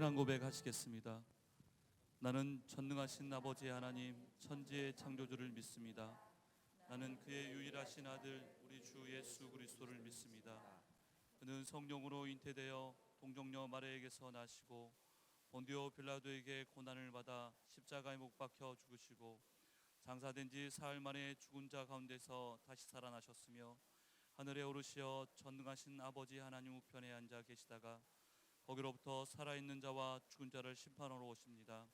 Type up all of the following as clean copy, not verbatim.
신앙 고백하시겠습니다. 나는 전능하신 아버지 하나님 천지의 창조주를 믿습니다. 나는 그의 유일하신 아들 우리 주 예수 그리스도를 믿습니다. 그는 성령으로 잉태되어 동정녀 마리아에게서 나시고 본디오 빌라도에게 고난을 받아 십자가에 못 박혀 죽으시고 장사된 지 사흘 만에 죽은 자 가운데서 다시 살아나셨으며 하늘에 오르시어 전능하신 아버지 하나님 우편에 앉아 계시다가 거기로부터 살아있는 자와 죽은 자를 심판하러 오십니다.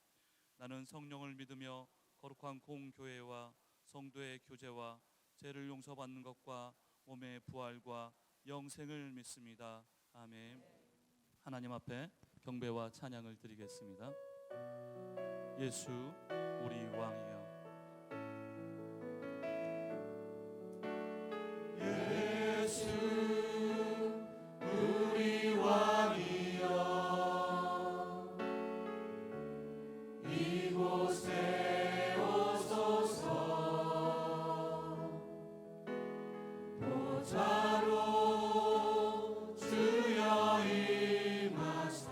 나는 성령을 믿으며 거룩한 공교회와 성도의 교제와 죄를 용서받는 것과 몸의 부활과 영생을 믿습니다. 아멘. 하나님 앞에 경배와 찬양을 드리겠습니다. 예수 우리 왕이여. 예수 우리 왕이여, 이곳에 오소서. 보좌로 주여 임하사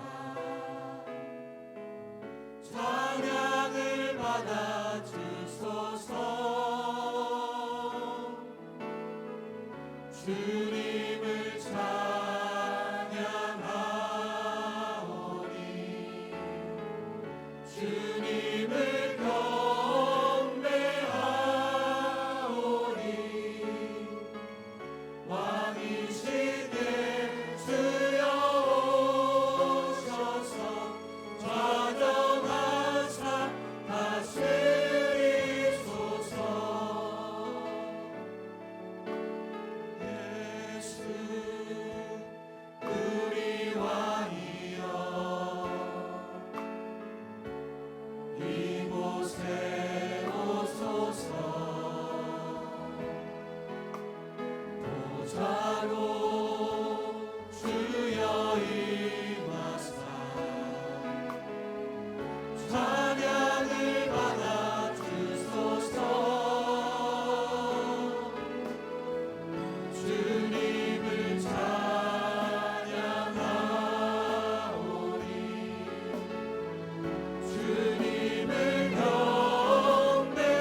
찬양을 받아 주소서. 주님을 찬양하오니 주님을 경배하오니 왕이시게 주여 오셔서 좌정하사 다스리소서. 예수 우리 왕이여, 이곳에 오소서. 보좌로 주여 임하사 찬양을 받아 주소서. 주님을 찬양하오니 주님을 경배하오니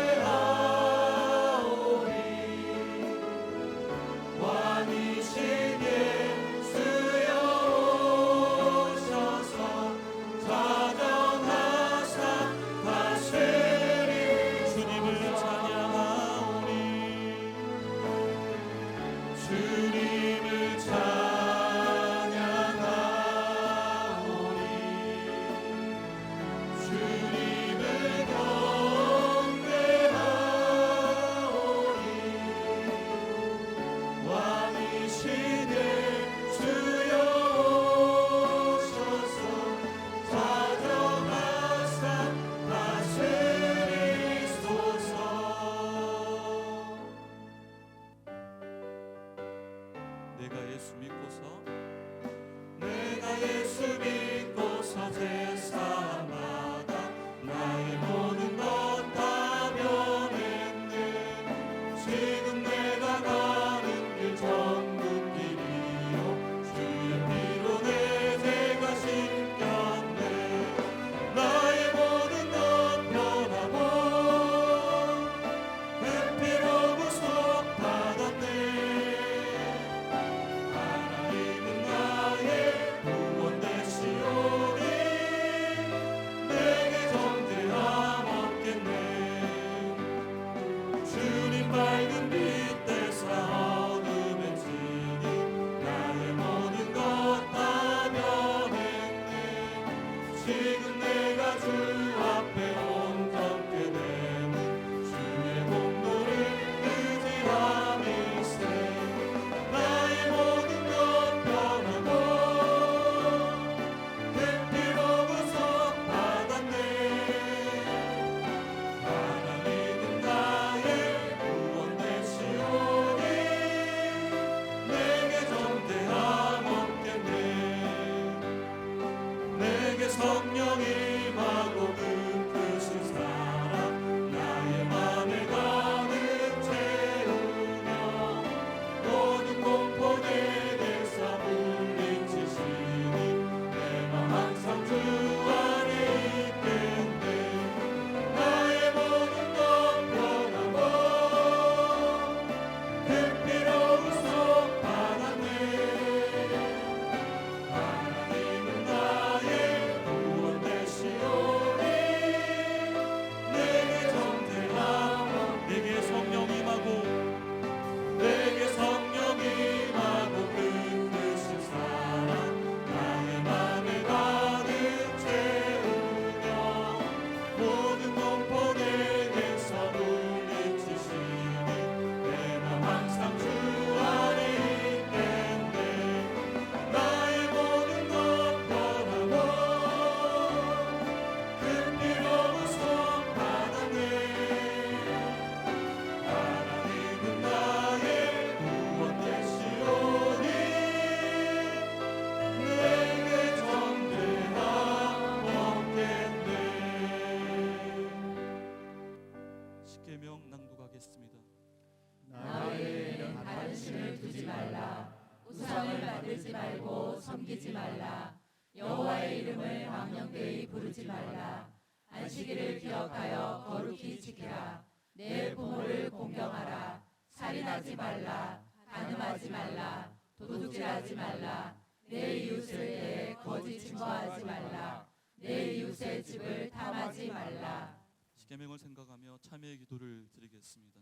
왕이시게 주여 오셔서 좌정하사 다스리. 주님을 찬양하오니 주님을 찬양하오니 주님을 경배하오니 왕이시되 주여 오셔서 좌정하사 다스리소서. 내가 예수 믿고서 제사마다 나의 모든 것 다 변했네. 지금 내가 가는 길 전국 길이요 주의 피로 내 죄가 씻겼네. 나의 모든 것 변하고 그 피로 구속받았네. 하나님은 나의 구원 되시오니 내게 정죄함 없겠네. 주님 밝은 빛 대사 어둠에 지니 나의 모든 것 다 변했네. 지금 내가 주 앞에 온전케 되는 주의 공로를 의지함일세. 나의 모든 것 변하고 그 피로 구속받았네. 하나님은 나의 구원 되시오니 내게 정죄함 없겠네. 내게 성령 임하고 그 사랑 나의 맘에 가득 채우며 모든 공포 내게서 물리치시니 내 맘 항상 주 말고 섬기지 말라. 여호와의 이름을 망령되이 부르지 말라. 안식일을 기억하여 거룩히 지키라. 내 부모를 공경하라. 살인하지 말라. 간음하지 말라. 도둑질하지 말라. 내 이웃을 대해 거짓 증거하지 말라. 내 이웃의 집을 탐하지 말라. 십계명을 생각하며 참회의 기도를 드리겠습니다.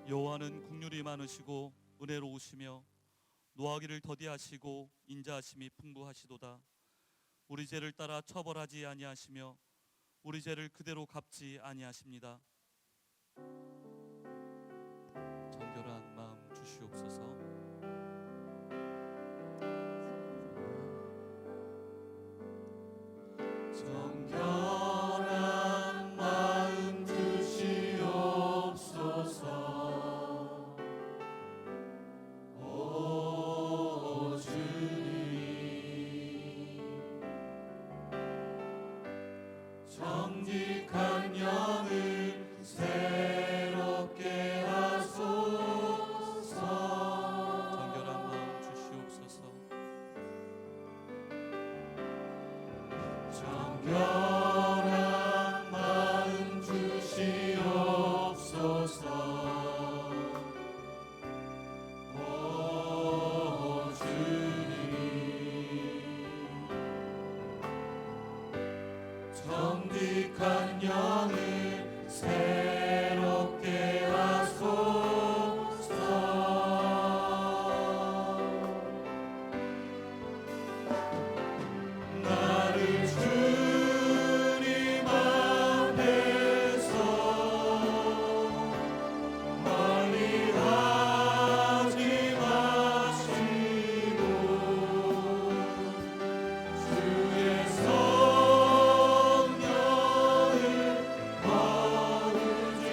여호와는 긍휼이 많으시고 은혜로우시며 노하기를 더디하시고 인자하심이 풍부하시도다. 우리 죄를 따라 처벌하지 아니하시며 우리 죄를 그대로 갚지 아니하십니다. 정결한 마음 주시옵소서. 정결한 마음 주시옵소서. 오 주님, 정직한 영을 새롭게 하소서. 정결한 마음 주시옵소서. 정결한 마음 주시옵소서. 오 주님, 정직한 영을 새롭게 하소서. 나를 주님 앞에서 멀리 하지 마시고 주의 성령을 거두지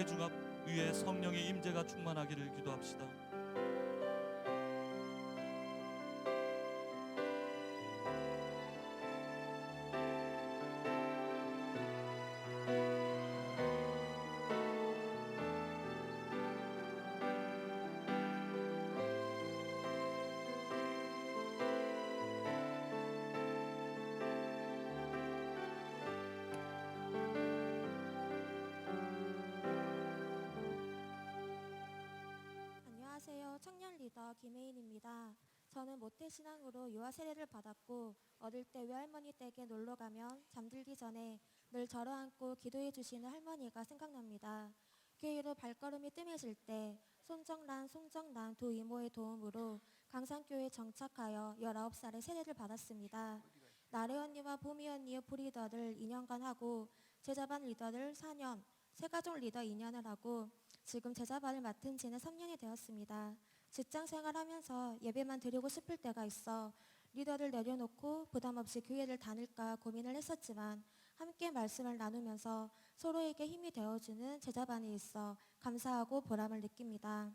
회중 앞 위에 성령의 임재가 충만하기를 기도합시다. 안녕하세요. 청년 리더 김혜인입니다. 저는 모태신앙으로 유아 세례를 받았고 어릴 때 외할머니 댁에 놀러 가면 잠들기 전에 늘 저를 안고 기도해 주시는 할머니가 생각납니다. 교회로 발걸음이 뜸해질 때 손정란, 송정란 두 이모의 도움으로 강산교회에 정착하여 19살에 세례를 받았습니다. 나래 언니와 보미 언니의 부리더를 2년간 하고 제자반 리더를 4년, 새가족 리더 2년을 하고 지금 제자반을 맡은 지는 3년이 되었습니다. 직장 생활하면서 예배만 드리고 싶을 때가 있어 리더를 내려놓고 부담 없이 교회를 다닐까 고민을 했었지만 함께 말씀을 나누면서 서로에게 힘이 되어주는 제자반이 있어 감사하고 보람을 느낍니다.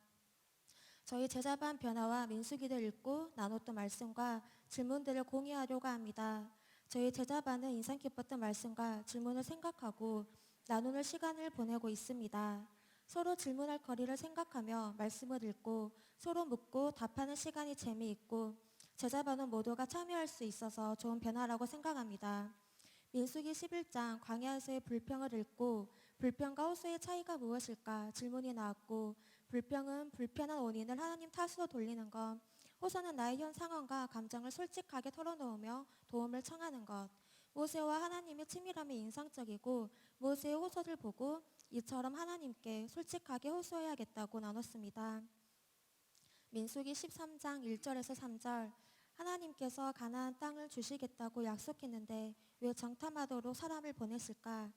저희 제자반 변화와 민수기를 읽고 나눴던 말씀과 질문들을 공유하려고 합니다. 저희 제자반은 인상 깊었던 말씀과 질문을 생각하고 나누는 시간을 보내고 있습니다. 서로 질문할 거리를 생각하며 말씀을 읽고 서로 묻고 답하는 시간이 재미있고 제자반은 모두가 참여할 수 있어서 좋은 변화라고 생각합니다. 민수기 11장 광야에서의 불평을 읽고 불평과 호소의 차이가 무엇일까 질문이 나왔고 불평은 불편한 원인을 하나님 탓으로 돌리는 것, 호소는 나의 현 상황과 감정을 솔직하게 털어놓으며 도움을 청하는 것, 모세와 하나님의 친밀함이 인상적이고 모세의 호소를 보고 이처럼 하나님께 솔직하게 호소해야겠다고 나눴습니다. 민수기 13장 1절에서 3절 하나님께서 가나안 땅을 주시겠다고 약속했는데 왜 정탐하도록 사람을 보냈을까?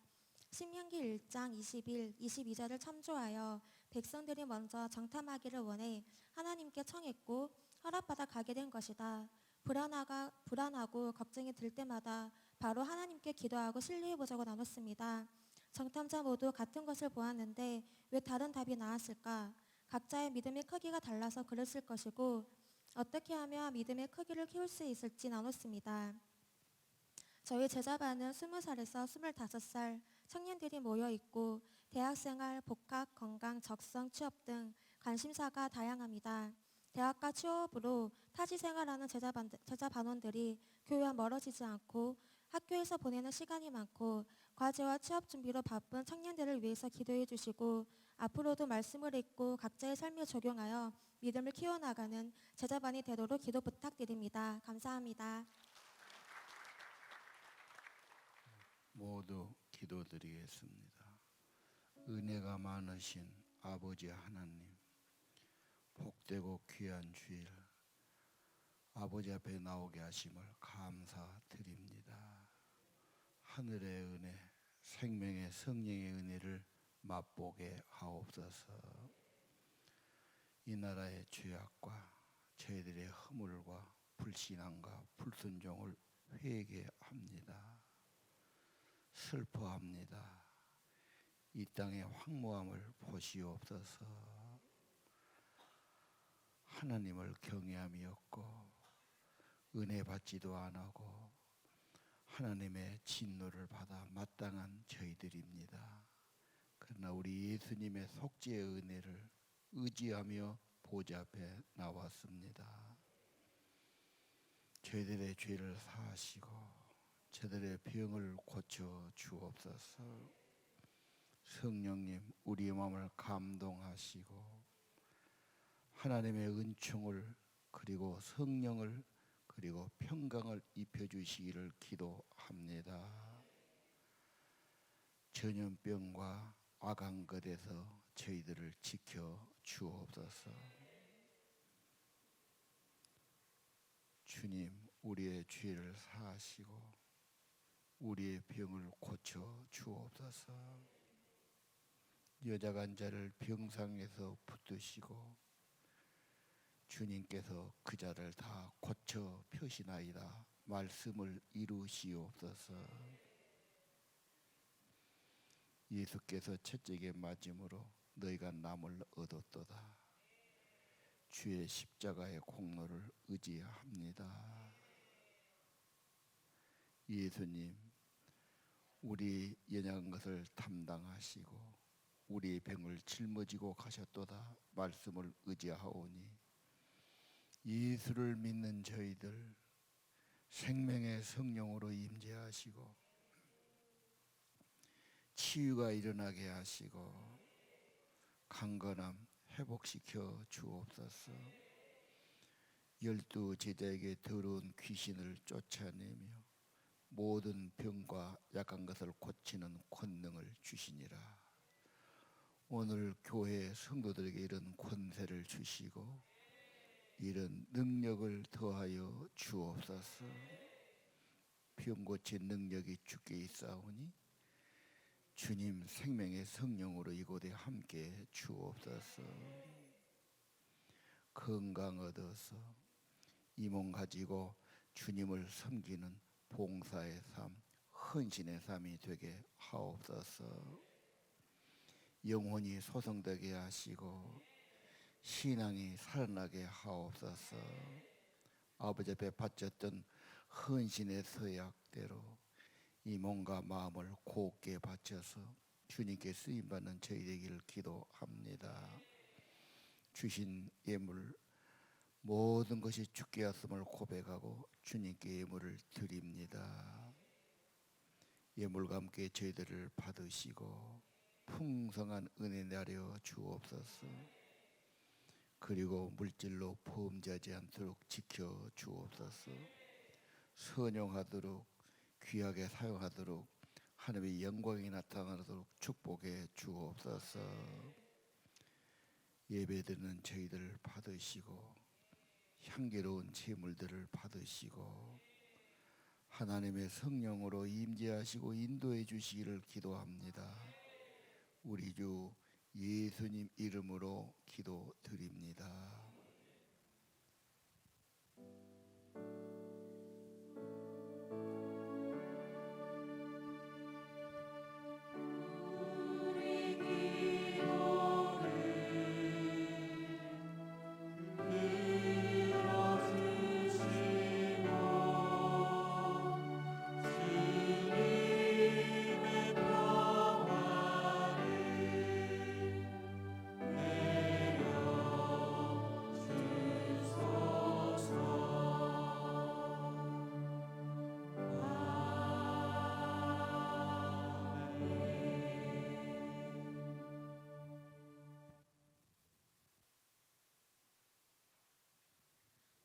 신명기 1장 21, 22절을 참조하여 백성들이 먼저 정탐하기를 원해 하나님께 청했고 허락받아 가게 된 것이다. 불안하고 걱정이 들 때마다 바로 하나님께 기도하고 신뢰해보자고 나눴습니다. 정탐자 모두 같은 것을 보았는데 왜 다른 답이 나왔을까? 각자의 믿음의 크기가 달라서 그랬을 것이고 어떻게 하면 믿음의 크기를 키울 수 있을지 나눴습니다. 저희 제자반은 20살에서 25살 청년들이 모여있고 대학생활, 복학, 건강, 적성, 취업 등 관심사가 다양합니다. 대학과 취업으로 타지 생활하는 제자반원들이 교회와 멀어지지 않고 학교에서 보내는 시간이 많고 과제와 취업 준비로 바쁜 청년들을 위해서 기도해 주시고 앞으로도 말씀을 읽고 각자의 삶에 적용하여 믿음을 키워나가는 제자반이 되도록 기도 부탁드립니다. 감사합니다. 모두 기도드리겠습니다. 은혜가 많으신 아버지 하나님, 복되고 귀한 주일 아버지 앞에 나오게 하심을 감사드립니다. 하늘의 은혜, 생명의 성령의 은혜를 맛보게 하옵소서. 이 나라의 죄악과 저희들의 허물과 불신앙과 불순종을 회개합니다. 슬퍼합니다. 이 땅의 황무함을 보시옵소서. 하나님을 경외함이 없고 은혜 받지도 안하고 하나님의 진노를 받아 마땅한 저희들입니다. 그러나 우리 예수님의 속죄의 은혜를 의지하며 보좌 앞에 나왔습니다. 저희들의 죄를 사하시고 저들의 병을 고쳐 주옵소서. 성령님, 우리의 마음을 감동하시고 하나님의 은총을 그리고 성령을 그리고 평강을 입혀주시기를 기도합니다. 전염병과 아강것에서 저희들을 지켜 주옵소서. 주님, 우리의 죄를 사하시고 우리의 병을 고쳐 주옵소서. 여자간 자를 병상에서 붙드시고 주님께서 그 자를 다 고쳐 펴시나이다 말씀을 이루시옵소서. 예수께서 채찍에 맞음으로 너희가 남을 얻었도다. 주의 십자가의 공로를 의지합니다. 예수님, 우리 연약한 것을 담당하시고 우리의 병을 짊어지고 가셨도다 말씀을 의지하오니 예수를 믿는 저희들 생명의 성령으로 임재하시고 치유가 일어나게 하시고 강건함 회복시켜 주옵소서. 12 제자에게 더러운 귀신을 쫓아내며 모든 병과 약한 것을 고치는 권능을 주시니라. 오늘 교회 성도들에게 이런 권세를 주시고 이런 능력을 더하여 주옵소서. 병 고친 능력이 주께 있사오니 주님 생명의 성령으로 이곳에 함께 주옵소서. 건강 얻어서 이 몸 가지고 주님을 섬기는 봉사의 삶, 헌신의 삶이 되게 하옵소서. 영혼이 소성되게 하시고 신앙이 살아나게 하옵소서. 아버지 앞에 바쳤던 헌신의 서약대로 이 몸과 마음을 곱게 바쳐서 주님께 쓰임받는 저희 되기를 기도합니다. 주신 예물 모든 것이 주께 왔음을 고백하고 주님께 예물을 드립니다. 예물과 함께 저희들을 받으시고 풍성한 은혜 내려 주옵소서. 그리고 물질로 범죄하지 않도록 지켜 주옵소서. 선용하도록 귀하게 사용하도록 하나님의 영광이 나타나도록 축복해 주옵소서. 예배드리는 저희들 받으시고 향기로운 제물들을 받으시고 하나님의 성령으로 임재하시고 인도해 주시기를 기도합니다. 우리 주 예수님 이름으로 기도드립니다.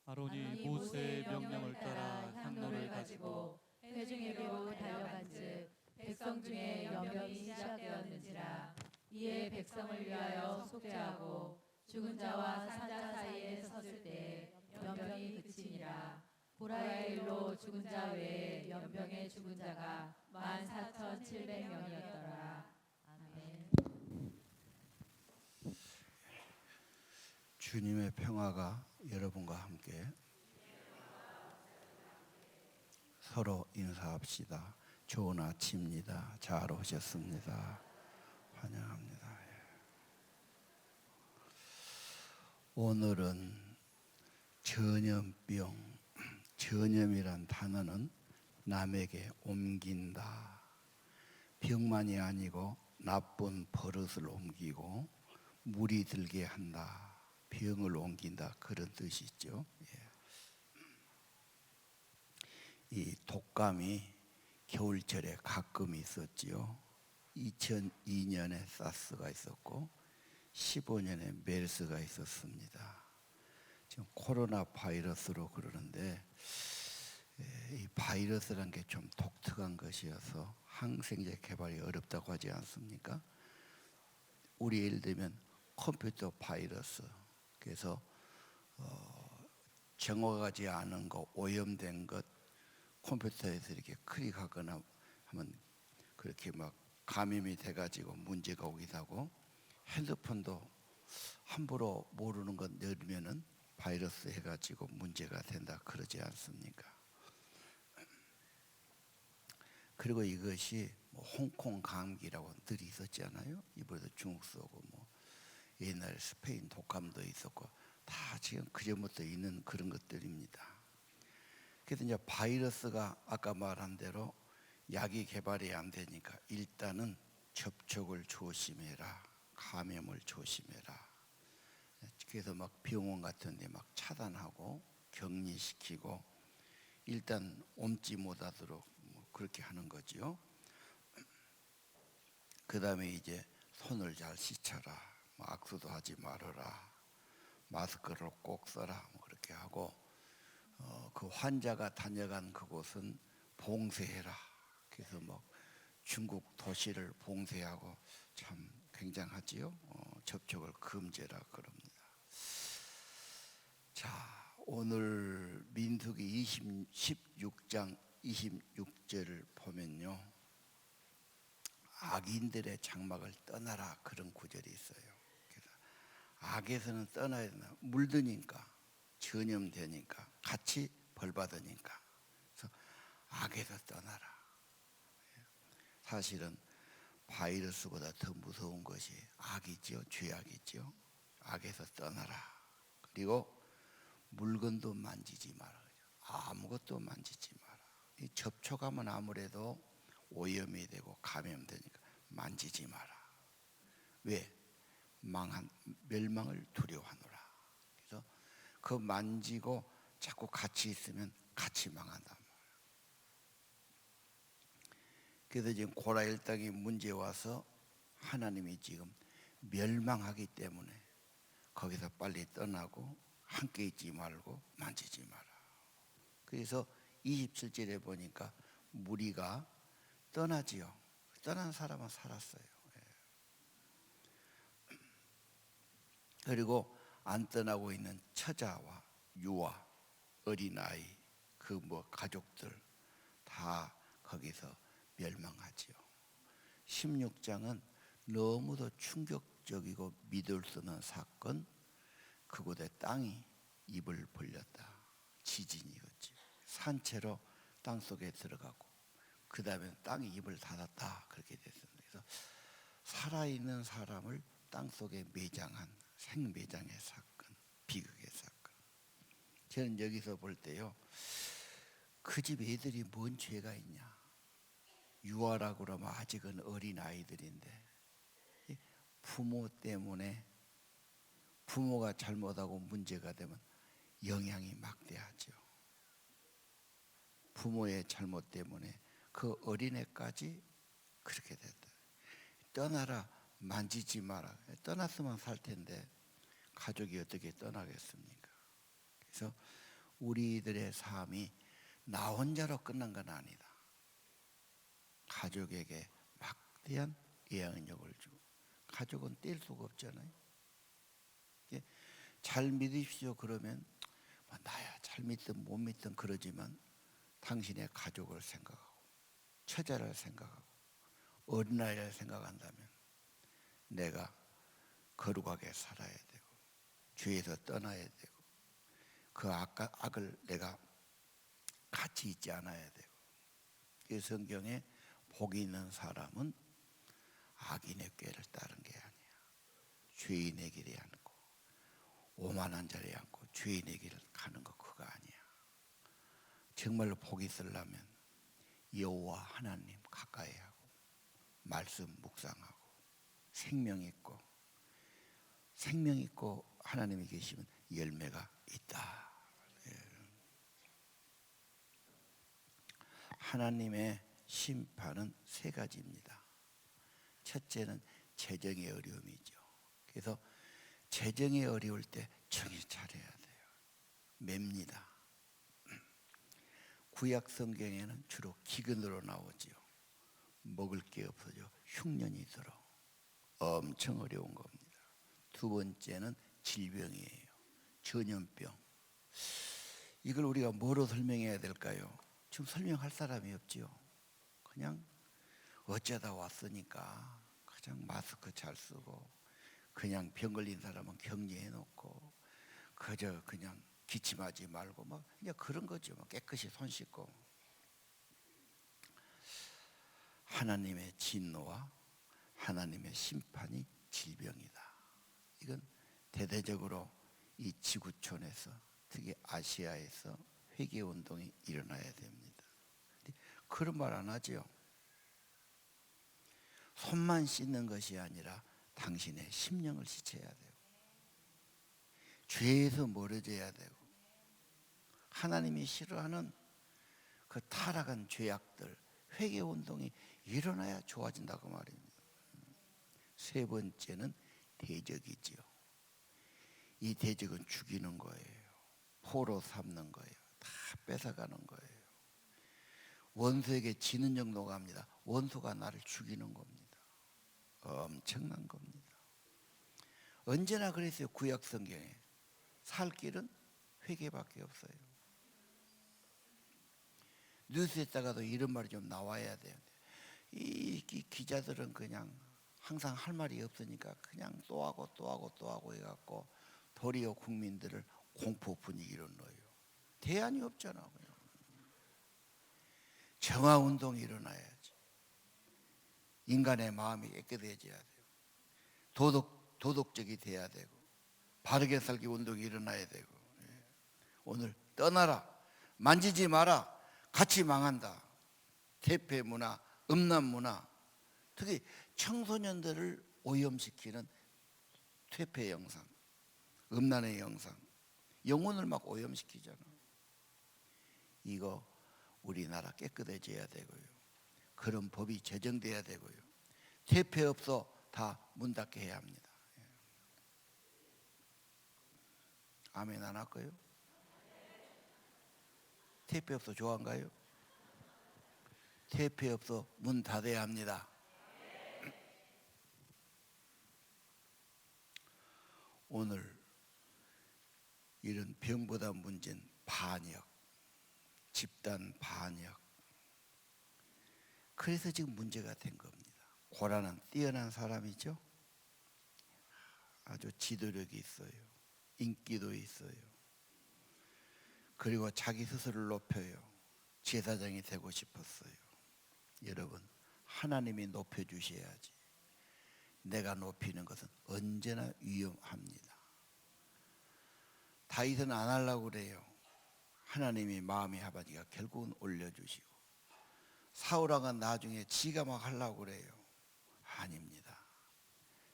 아론이 모세의 명령을 따라 향로를 가지고 회중에게로 달려간즉 백성 중에 연병이 시작되었는지라. 이에 백성을 위하여 속죄하고 죽은 자와 산자 사이에 섰을 때 연병이 그치니라. 보라의 일로 죽은 자 외에 연병에 죽은 자가 14,700명이었더라. 아멘. 주님의 평화가 여러분과 함께. 서로 인사합시다. 좋은 아침입니다. 잘 오셨습니다. 환영합니다. 오늘은 전염병, 전염이란 단어는 남에게 옮긴다. 병만이 아니고 나쁜 버릇을 옮기고 물이 들게 한다. 병을 옮긴다. 그런 뜻이죠. 이 독감이 겨울철에 가끔 있었지요. 2002년에 사스가 있었고 15년에 메르스가 있었습니다. 지금 코로나 바이러스로 그러는데 이 바이러스란 게 좀 독특한 것이어서 항생제 개발이 어렵다고 하지 않습니까? 우리 예를 들면 컴퓨터 바이러스, 그래서 정화하지 않은 거, 오염된 것 컴퓨터에서 이렇게 클릭하거나 하면 그렇게 막 감염이 돼가지고 문제가 오기도 하고, 핸드폰도 함부로 모르는 것 넣으면은 바이러스 해가지고 문제가 된다 그러지 않습니까? 그리고 이것이 뭐 홍콩 감기라고 늘 있었잖아요. 이번에도 중국 쏘고 뭐 옛날에 스페인 독감도 있었고 다 지금 그전부터 있는 그런 것들입니다. 그래서 이제 바이러스가 아까 말한 대로 약이 개발이 안 되니까 일단은 접촉을 조심해라, 감염을 조심해라. 그래서 막 병원 같은 데 막 차단하고 격리시키고 일단 옮지 못하도록 뭐 그렇게 하는 거죠. 그 다음에 이제 손을 잘 씻어라, 뭐 악수도 하지 말아라, 마스크를 꼭 써라, 뭐 그렇게 하고 그 환자가 다녀간 그곳은 봉쇄해라. 그래서 뭐 중국 도시를 봉쇄하고 참 굉장하지요. 접촉을 금지라 그럽니다. 자, 오늘 민수기 16장 26절을 보면요, 악인들의 장막을 떠나라 그런 구절이 있어요. 그래서 악에서는 떠나야 된다. 물드니까, 전염되니까, 같이 벌받으니까. 그래서 악에서 떠나라. 사실은 바이러스보다 더 무서운 것이 악이죠. 죄악이죠. 악에서 떠나라. 그리고 물건도 만지지 마라. 아무것도 만지지 마라. 이 접촉하면 아무래도 오염이 되고 감염되니까 만지지 마라. 왜? 멸망을 두려워하노라. 그래서 그 만지고 자꾸 같이 있으면 같이 망한단 말이야. 그래서 지금 고라일 땅이 문제 와서 하나님이 지금 멸망하기 때문에 거기서 빨리 떠나고 함께 있지 말고 만지지 마라. 그래서 27절에 보니까 무리가 떠나지요. 떠난 사람은 살았어요. 그리고 안 떠나고 있는 처자와 유아, 어린아이, 그 뭐 가족들 다 거기서 멸망하지요. 16장은 너무도 충격적이고 믿을 수 없는 사건. 그곳에 땅이 입을 벌렸다. 지진이었지. 산채로 땅 속에 들어가고 그 다음에 땅이 입을 닫았다. 그렇게 됐습니다. 그래서 살아있는 사람을 땅 속에 매장한 생매장의 사건, 비극의 사건. 저는 여기서 볼 때요, 그 집 애들이 뭔 죄가 있냐. 유아라고 그러면 아직은 어린 아이들인데 부모 때문에, 부모가 잘못하고 문제가 되면 영향이 막대하죠. 부모의 잘못 때문에 그 어린애까지 그렇게 됐다. 떠나라, 만지지 마라. 떠났으면 살 텐데 가족이 어떻게 떠나겠습니까? 그래서 우리들의 삶이 나 혼자로 끝난 건 아니다. 가족에게 막대한 영향력을 주고, 가족은 뗄 수가 없잖아요. 잘 믿으십시오 그러면 뭐 나야 잘 믿든 못 믿든 그러지만 당신의 가족을 생각하고 처자를 생각하고 어린아이를 생각한다면 내가 거룩하게 살아야 되고 죄에서 떠나야 되고 그 악을 내가 같이 있지 않아야 되고. 이 성경에 복이 있는 사람은 악인의 꾀를 따른 게 아니야. 죄인의 길에 앉고 오만한 자리에 앉고 죄인의 길을 가는 거 그거 아니야. 정말로 복이 있으려면 여호와 하나님 가까이 하고 말씀 묵상하고 생명 있고 하나님이 계시면 열매가 있다. 하나님의 심판은 세 가지입니다. 첫째는 재정의 어려움이죠. 그래서 재정이 어려울 때 정신 차려야 돼요. 맵니다. 구약 성경에는 주로 기근으로 나오지요. 먹을 게 없어져 흉년이 들어 엄청 어려운 겁니다. 두 번째는 질병이에요. 전염병. 이걸 우리가 뭐로 설명해야 될까요? 지금 설명할 사람이 없지요. 그냥 어쩌다 왔으니까 그냥 마스크 잘 쓰고 그냥 병 걸린 사람은 격리해 놓고 그저 그냥 기침하지 말고 막 그냥 그런 거죠. 깨끗이 손 씻고. 하나님의 진노와 하나님의 심판이 질병이다. 이건 대대적으로 이 지구촌에서, 특히 아시아에서 회개 운동이 일어나야 됩니다. 그런 말 안 하죠. 손만 씻는 것이 아니라 당신의 심령을 씻어야 되고, 죄에서 멀어져야 되고, 하나님이 싫어하는 그 타락한 죄악들, 회개 운동이 일어나야 좋아진다고 말입니다. 세 번째는 대적이지요. 이 대적은 죽이는 거예요. 포로 삼는 거예요. 다 뺏어가는 거예요. 원수에게 지는 정도가 합니다. 원수가 나를 죽이는 겁니다. 엄청난 겁니다. 언제나 그랬어요. 구약 성경에 살 길은 회개밖에 없어요. 뉴스에다가도 이런 말이 좀 나와야 돼요. 이 기자들은 그냥 항상 할 말이 없으니까 그냥 또 하고 또 하고 또 하고 해갖고 도리어 국민들을 공포 분위기로 넣어요. 대안이 없잖아. 그냥. 정화 운동이 일어나야지. 인간의 마음이 깨끗해져야 돼요. 도덕적이 돼야 되고, 바르게 살기 운동이 일어나야 되고. 오늘 떠나라, 만지지 마라, 같이 망한다. 퇴폐 문화, 음란 문화, 특히 청소년들을 오염시키는 퇴폐 영상, 음란의 영상, 영혼을 막 오염시키잖아. 이거 우리나라 깨끗해져야 되고요. 그런 법이 제정돼야 되고요. 퇴폐업소 다 문 닫게 해야 합니다. 아멘 안 할까요? 퇴폐업소 좋아한가요? 퇴폐업소 문 닫아야 합니다. 오늘 이런 병보다 문제는 반역, 집단 반역. 그래서 지금 문제가 된 겁니다. 고라는 뛰어난 사람이죠. 아주 지도력이 있어요. 인기도 있어요. 그리고 자기 스스로를 높여요. 제사장이 되고 싶었어요. 여러분, 하나님이 높여주셔야지. 내가 높이는 것은 언제나 위험합니다. 다윗은 안 하려고 그래요. 하나님이 마음이 합하니까 결국은 올려주시고, 사울왕가 나중에 지가 막 하려고 그래요. 아닙니다.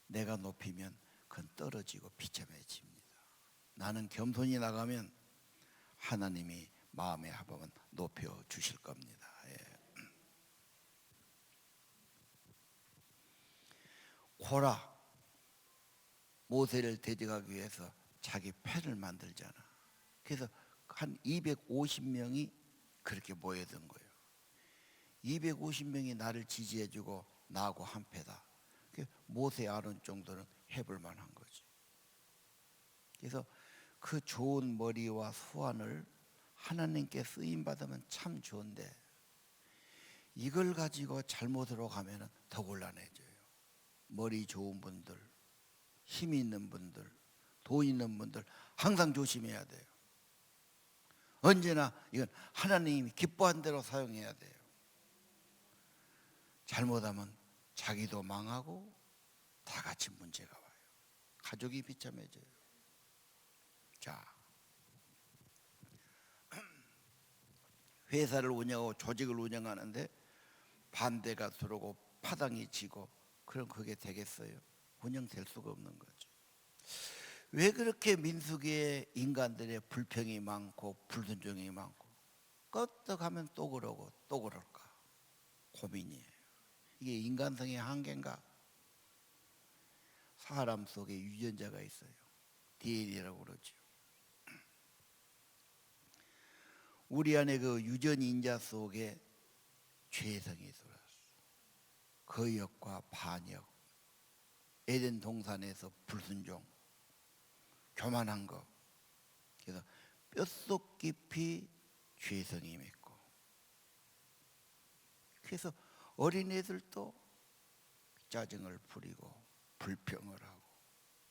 내가 높이면 그건 떨어지고 비참해집니다. 나는 겸손히 나가면 하나님이 마음에 합하면 높여주실 겁니다. 고라, 모세를 대적하기 위해서 자기 패를 만들잖아. 그래서 한 250명이 그렇게 모여든 거예요. 250명이 나를 지지해주고 나하고 한패다. 모세 아론 정도는 해볼 만한 거지. 그래서 그 좋은 머리와 수완을 하나님께 쓰임받으면 참 좋은데, 이걸 가지고 잘못으로 가면 더 곤란해져요. 머리 좋은 분들, 힘 있는 분들, 돈 있는 분들 항상 조심해야 돼요. 언제나 이건 하나님이 기뻐한 대로 사용해야 돼요. 잘못하면 자기도 망하고 다 같이 문제가 와요. 가족이 비참해져요. 자, 회사를 운영하고 조직을 운영하는데 반대가 들어오고 파당이 지고, 그럼 그게 되겠어요? 운영될 수가 없는 거죠. 왜 그렇게 민수기의 인간들의 불평이 많고 불순종이 많고 껐떡하면 또 그러고 또 그럴까 고민이에요. 이게 인간성의 한계인가? 사람 속에 유전자가 있어요. DNA라고 그러죠. 우리 안에 그 유전인자 속에 죄성이 들어왔어. 거역과 반역, 에덴 동산에서 불순종, 교만한 거. 그래서 뼛속 깊이 죄성이 맺고, 그래서 어린애들도 짜증을 부리고 불평을 하고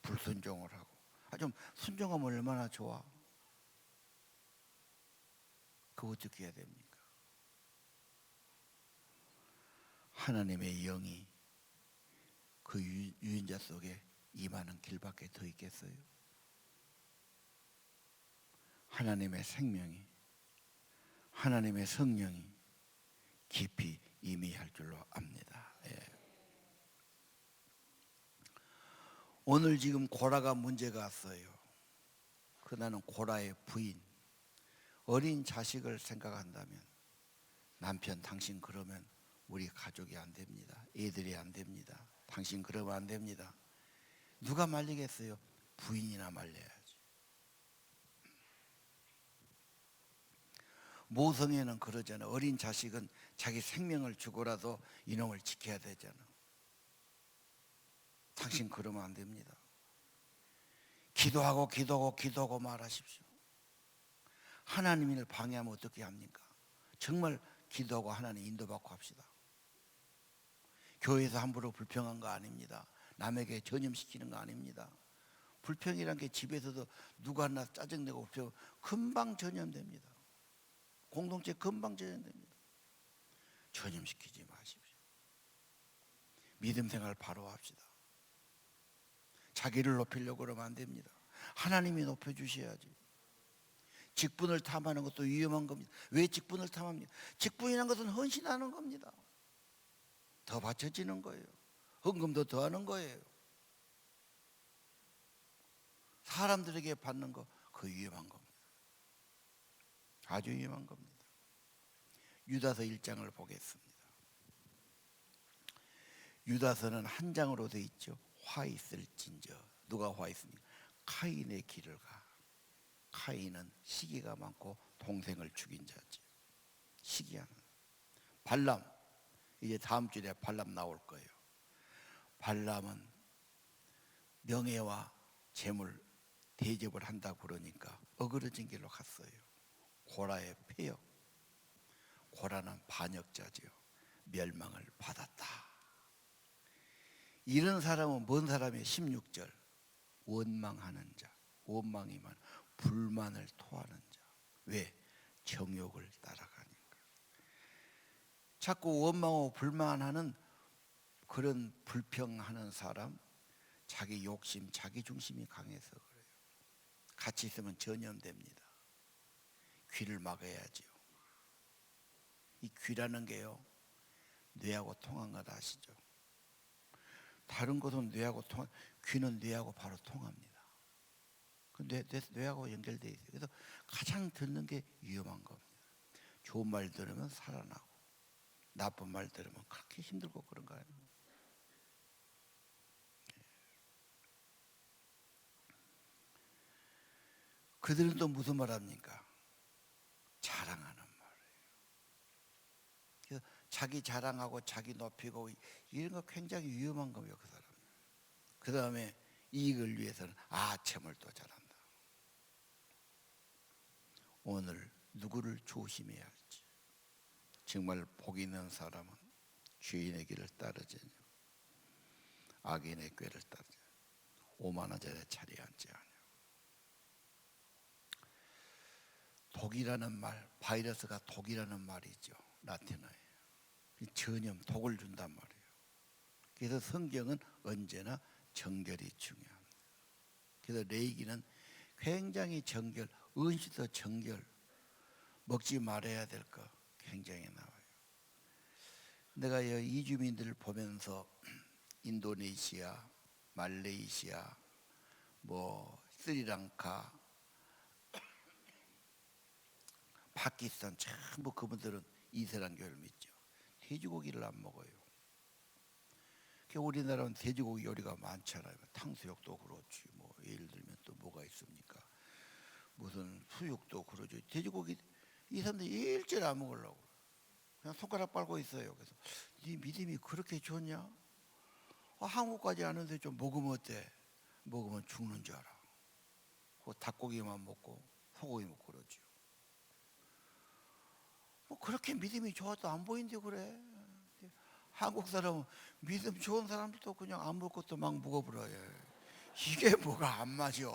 불순종을 하고. 좀 순종하면 얼마나 좋아. 그거 어떻게 해야 됩니까? 하나님의 영이 그 유인자 속에 임하는 길밖에 더 있겠어요? 하나님의 생명이, 하나님의 성령이 깊이 임의할 줄로 압니다. 예. 오늘 지금 고라가 문제가 왔어요. 그 나는 고라의 부인, 어린 자식을 생각한다면 남편 당신 그러면 우리 가족이 안 됩니다. 애들이 안 됩니다. 당신 그러면 안 됩니다. 누가 말리겠어요? 부인이나 말려야지. 모성애는 그러잖아. 어린 자식은 자기 생명을 주고라도 이놈을 지켜야 되잖아. 당신 그러면 안 됩니다. 기도하고 말하십시오. 하나님을 방해하면 어떻게 합니까? 정말 기도하고 하나님 인도받고 합시다. 교회에서 함부로 불평한 거 아닙니다. 남에게 전염시키는 거 아닙니다. 불평이란 게 집에서도 누가 하나 짜증내고 불평 금방 전염됩니다. 공동체 금방 전염됩니다. 전염시키지 마십시오. 믿음 생활 바로 합시다. 자기를 높이려고 그러면 안 됩니다. 하나님이 높여주셔야지. 직분을 탐하는 것도 위험한 겁니다. 왜 직분을 탐합니까? 직분이라는 것은 헌신하는 겁니다. 더 바쳐지는 거예요. 헌금도 더 하는 거예요. 사람들에게 받는 거 그 위험한 겁니다. 아주 위험한 겁니다. 유다서 1장을 보겠습니다. 유다서는 한 장으로 되어 있죠. 화 있을진저. 누가 화 있습니까? 카인의 길을 가. 카인은 시기가 많고 동생을 죽인 자죠. 시기하는. 발람, 이제 다음 주에 발람 나올 거예요. 발람은 명예와 재물 대접을 한다고 그러니까 어그러진 길로 갔어요. 고라의 폐역. 고라는 반역자죠. 멸망을 받았다. 이런 사람은 뭔 사람이에요? 16절. 원망하는 자. 원망이면 불만을 토하는 자. 왜? 정욕을 따라가니까. 자꾸 원망하고 불만하는 그런 불평하는 사람, 자기 욕심, 자기 중심이 강해서 그래요. 같이 있으면 전염됩니다. 귀를 막아야지요. 이 귀라는 게요, 뇌하고 통한 것 아시죠? 다른 것은 뇌하고 귀는 뇌하고 바로 통합니다. 그 뇌하고 연결되어 있어요. 그래서 가장 듣는 게 위험한 겁니다. 좋은 말 들으면 살아나고, 나쁜 말 들으면 그렇게 힘들고 그런 거 아니에요. 그들은 또 무슨 말 합니까? 자랑하는 말이에요. 그래서 자기 자랑하고 자기 높이고 이런 거 굉장히 위험한 거예요, 그 사람은. 그 다음에 이익을 위해서는 아첨을 또 잘한다. 오늘 누구를 조심해야 할지. 정말 복 있는 사람은 주인의 길을 따르지 악인의 꾀를 따르지 5만 원짜리 자리에 앉지 않아. 독이라는 말, 바이러스가 독이라는 말이죠. 라틴어에. 전염, 독을 준단 말이에요. 그래서 성경은 언제나 정결이 중요합니다. 그래서 레위기는 굉장히 정결, 은시도 정결, 먹지 말아야 될 거 굉장히 나와요. 내가 이주민들을 보면서 인도네시아, 말레이시아, 스리랑카, 파키스탄 전부 그분들은 이슬람교를 믿죠. 돼지고기를 안 먹어요. 우리나라는 돼지고기 요리가 많잖아요. 탕수육도 그렇지. 예를 들면 또 뭐가 있습니까? 무슨 수육도 그러죠. 돼지고기 이 사람들이 일제를 안 먹으려고 그냥 손가락 빨고 있어요. 그래서 네 믿음이 그렇게 좋냐? 한국까지 아는데 좀 먹으면 어때? 먹으면 죽는 줄 알아. 그 닭고기만 먹고 소고기 먹고 그러죠. 그렇게 믿음이 좋아도 안 보인대 그래. 한국 사람은 믿음 좋은 사람들도 그냥 안 먹을 것도 막 먹어버려요. 이게 뭐가 안 맞아.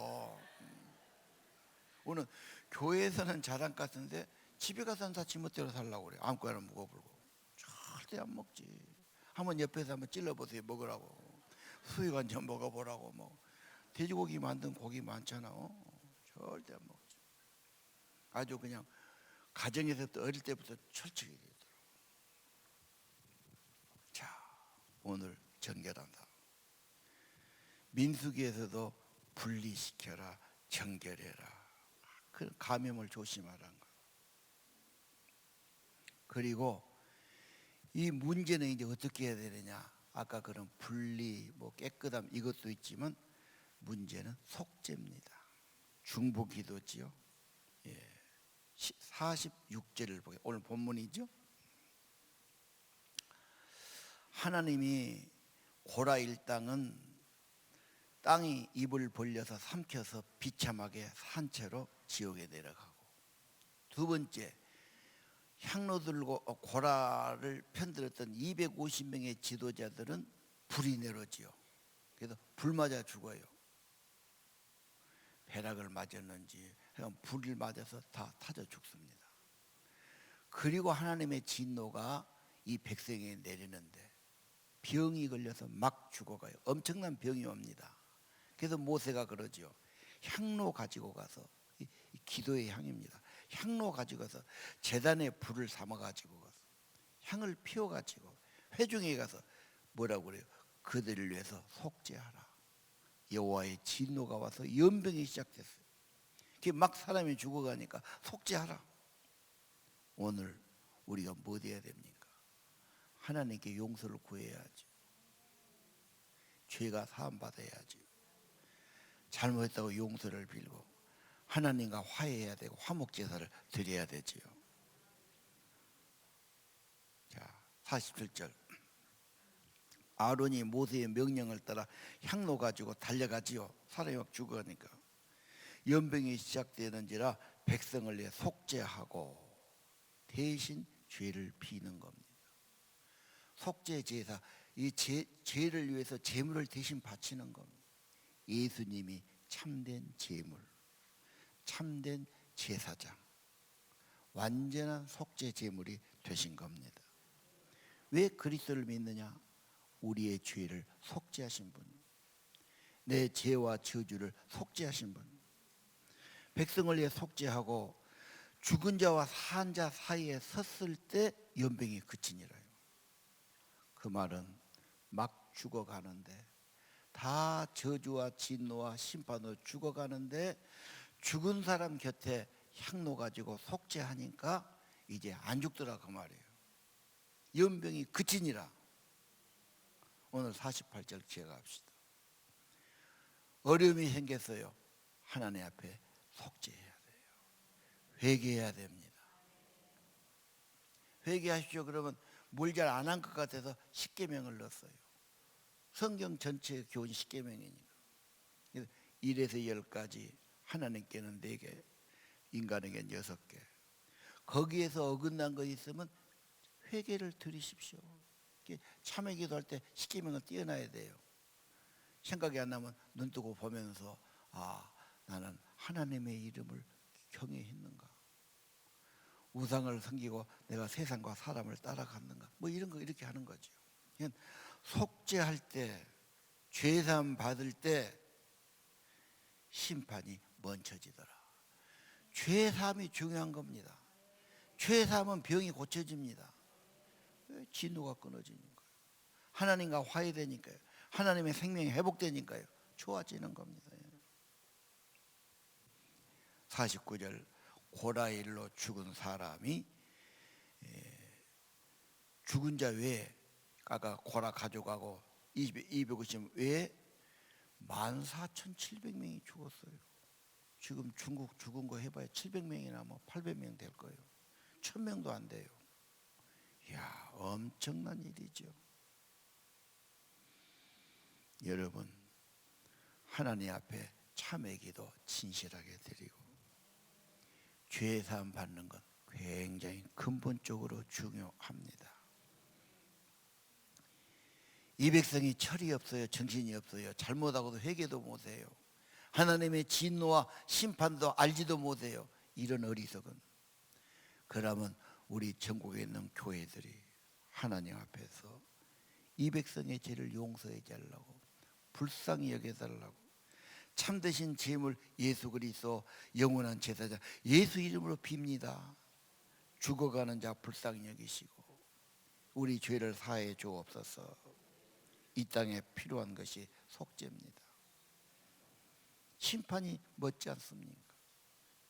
오늘 교회에서는 자랑 같은데 집에 가서는 다 지멋대로 살라고 그래. 아무거나 먹어보고 절대 안 먹지. 한번 옆에서 한번 찔러보세요. 먹으라고. 수육한 점 먹어보라고. 뭐 돼지고기 만든 고기 많잖아. 절대 안 먹지. 아주 그냥 가정에서부터 어릴 때부터 철칙이 되더라고. 자, 오늘 정결한다. 민수기에서도 분리시켜라, 정결해라. 그 감염을 조심하라는 거. 그리고 이 문제는 이제 어떻게 해야 되느냐? 아까 그런 분리, 뭐 깨끗함 이것도 있지만 문제는 속죄입니다. 중보기도지요. 예. 46절을 보게. 오늘 본문이죠. 하나님이 고라 일당은 땅이 입을 벌려서 삼켜서 비참하게 산채로 지옥에 내려가고, 두 번째 향로 들고 고라를 편들었던 250명의 지도자들은 불이 내려지요. 그래서 불 맞아 죽어요. 벼락을 맞았는지 불을 맞아서 다 타져 죽습니다. 그리고 하나님의 진노가 이 백성에 내리는데 병이 걸려서 막 죽어가요. 엄청난 병이 옵니다. 그래서 모세가 그러지요. 향로 가지고 가서, 이 기도의 향입니다. 향로 가지고 가서 제단에 불을 삼아 가지고 가서 향을 피워 가지고 회중에 가서 뭐라고 그래요? 그들을 위해서 속죄하라. 여호와의 진노가 와서 연병이 시작됐어요. 그게 막 사람이 죽어가니까 속죄하라. 오늘 우리가 뭐 해야 됩니까? 하나님께 용서를 구해야지. 죄가 사함받아야지. 잘못했다고 용서를 빌고 하나님과 화해해야 되고 화목제사를 드려야 되지요. 자, 47절. 아론이 모세의 명령을 따라 향로 가지고 달려가지요. 사람이 막 죽어가니까. 연병이 시작되는지라 백성을 위해 속죄하고 대신 죄를 비는 겁니다. 속죄 제사, 이 죄를 위해서 제물을 대신 바치는 겁니다. 예수님이 참된 제물, 참된 제사장, 완전한 속죄 제물이 되신 겁니다. 왜 그리스도를 믿느냐? 우리의 죄를 속죄하신 분, 내 죄와 저주를 속죄하신 분. 백성을 위해 속죄하고 죽은 자와 산 자 사이에 섰을 때 연병이 그치니라요. 그 말은 막 죽어가는데, 다 저주와 진노와 심판으로 죽어가는데 죽은 사람 곁에 향로 가지고 속죄하니까 이제 안 죽더라 그 말이에요. 연병이 그치니라. 오늘 48절 기억합시다. 어려움이 생겼어요. 하나님 앞에 속죄해야 돼요. 회개해야 됩니다. 회개하십시오. 그러면 뭘 잘 안 한 것 같아서 십계명을 넣었어요. 성경 전체 교훈이 십계명이니까. 1에서 10까지, 하나님께는 4개, 인간에게는 6개. 거기에서 어긋난 거 있으면 회개를 드리십시오. 참회 기도할 때 십계명을 띄어놔야 돼요. 생각이 안 나면 눈 뜨고 보면서, 아, 나는 하나님의 이름을 경외했는가? 우상을 섬기고 내가 세상과 사람을 따라갔는가? 뭐 이런 거 이렇게 하는 거죠. 속죄할 때, 죄사함 받을 때 심판이 멈춰지더라. 죄사함이 중요한 겁니다. 죄사함은 병이 고쳐집니다. 진노가 끊어지는 거예요. 하나님과 화해되니까요. 하나님의 생명이 회복되니까요. 좋아지는 겁니다. 49절. 고라일로 죽은 사람이, 죽은 자 외에 아까 고라 가져가고 250 외에 14,700명이 죽었어요. 지금 중국 죽은 거 해봐야 700명이나 뭐 800명 될 거예요. 1000명도 안 돼요. 이야, 엄청난 일이죠. 여러분, 하나님 앞에 참회기도 진실하게 드리고 죄사함 받는 것 굉장히 근본적으로 중요합니다. 이 백성이 철이 없어요. 정신이 없어요. 잘못하고도 회개도 못해요. 하나님의 진노와 심판도 알지도 못해요. 이런 어리석은. 그러면 우리 전국에 있는 교회들이 하나님 앞에서 이 백성의 죄를 용서해 달라고, 불쌍히 여겨 달라고. 참되신 제물 예수 그리스도 영원한 제사장 예수 이름으로 빕니다. 죽어가는 자 불쌍히 여기시고 우리 죄를 사해 주옵소서. 이 땅에 필요한 것이 속죄입니다. 심판이 멋지 않습니까?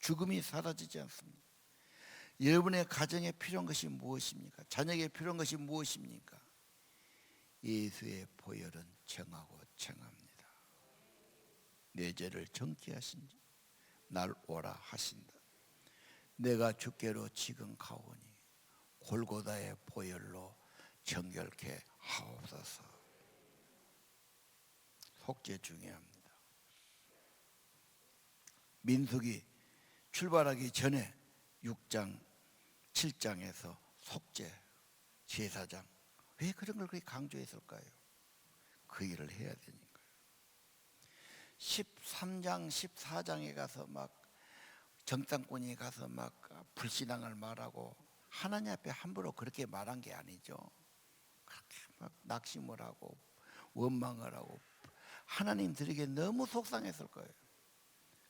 죽음이 사라지지 않습니까? 여러분의 가정에 필요한 것이 무엇입니까? 자녀에게 필요한 것이 무엇입니까? 예수의 보혈은 정하고 정합니다. 내 죄를 정케하신지 날 오라 하신다. 내가 주께로 지금 가오니 골고다의 보혈로 정결케 하옵소서. 속죄 중요합니다. 민수기 출발하기 전에 6장 7장에서 속죄 제사장 왜 그런 걸 그렇게 강조했을까요? 그 일을 해야 되니까요. 13장 14장에 가서 막 정탐꾼이 가서 막 불신앙을 말하고 하나님 앞에 함부로 그렇게 말한 게 아니죠. 그렇게 막 낙심을 하고 원망을 하고 하나님 들에게 너무 속상했을 거예요.